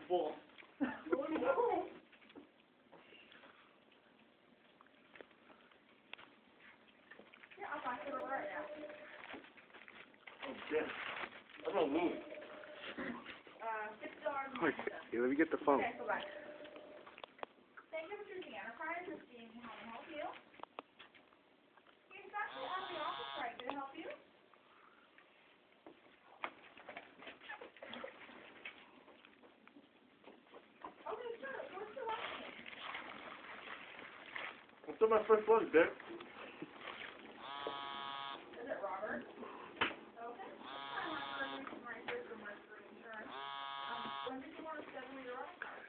full. Oh, shit. I'm gonna move. Okay, let me get the phone. Okay, bye-bye. Thank you for choosing Enterprise. This is Jamie. How may I help you? He's actually out of the office right. Can I help you? Okay, sure. What's your last name? What's on my first one, Dick? Is it Robert? Okay. I'm not sure if you can for insurance. When did you want to schedule your own card?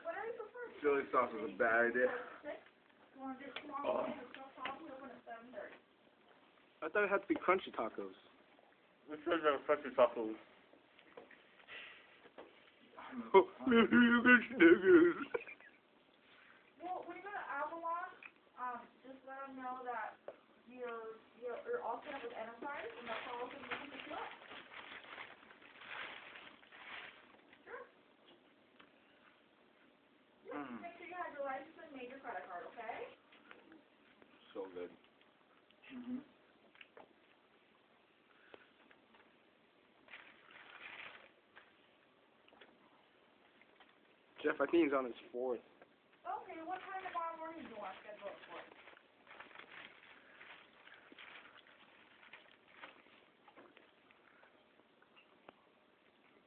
What are you preferring? Chili sauce is a bad idea. You want to do tomorrow? No problem. We open at 7:30. I thought it had to be crunchy tacos. We should have country tacos. Oh, you get Snickers. Well, when you go to Avalon, just let them know that you're all set up with Enterprise, and that's all we can pick you up. Sure. Yeah, make sure you have your license and major credit card, okay? So good. Mm-hmm. Jeff, I think he's on his fourth. Okay, what time tomorrow morning do you want to schedule it for?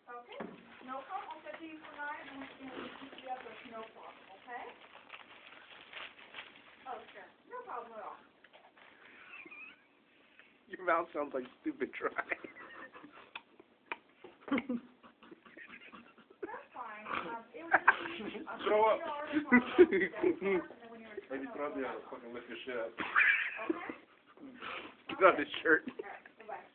Okay, no problem. I'll schedule you for 9, and we can keep you up with no problem, okay? Oh, sure. No problem at all. Your mouth sounds like stupid dry. That's fine. It was just Show up. $3 Maybe probably ought to fucking lift your shit up. Okay? He's on his shirt. Alright, bye-bye.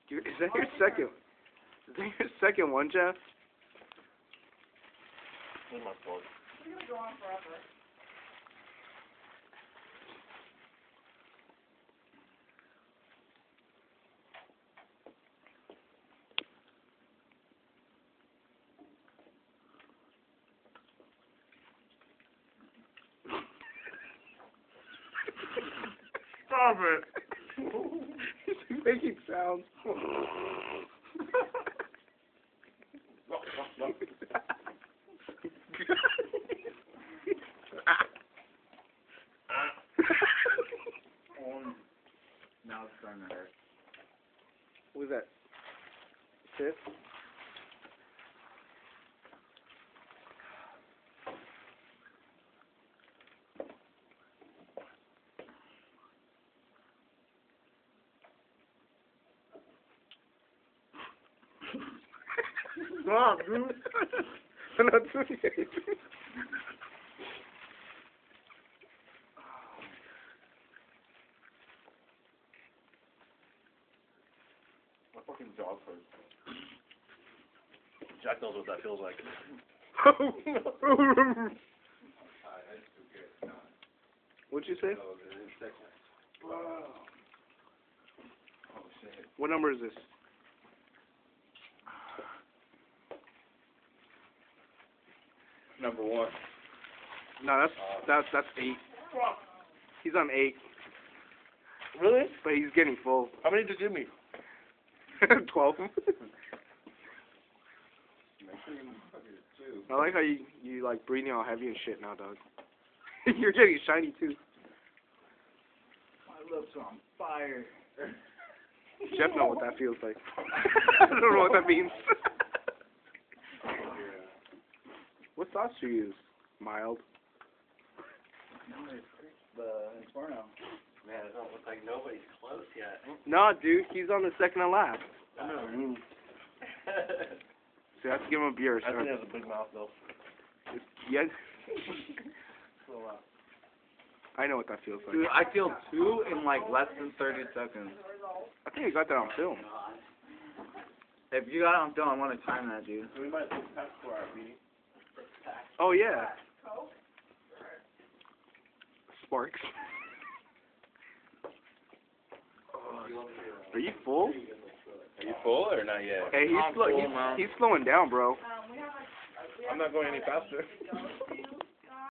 Dude, is that your second? Is that your second one, Jeff? Where's my phone? We're gonna go on forever. Stop it! He's making sounds. Now it's starting to hurt. What was that? Fifth? Stop, dude! I'm not doing anything. My fucking jaw hurts. Jack knows what that feels like. What'd you say? Oh, shit. What number is this? Number 1. No, that's 8. He's on 8, Really? but he's getting full. How many did you give me? 12. I like how you like breathing all heavy and shit now, dog. You're getting shiny too. My lips are on fire. Jeff know what that feels like. I don't know what that means. What sauce do you use? Mild. No, it's the Inferno. Man, it don't look like nobody's close yet. No, dude, he's on the second to last. I know. So you have to give him a beer, I think sir. he has a big mouth, though. Yes. So, I know what that feels like. Dude, I feel 2 in like less than 30 seconds. I think I got that on film. If you got it on film, I want to time that, dude. We might take past for our meeting. Oh yeah, Coke? Sparks. Are you full? Are you full or not yet? Hey, I'm full, man. he's slowing down, bro. We have like, I'm not going any faster. to go to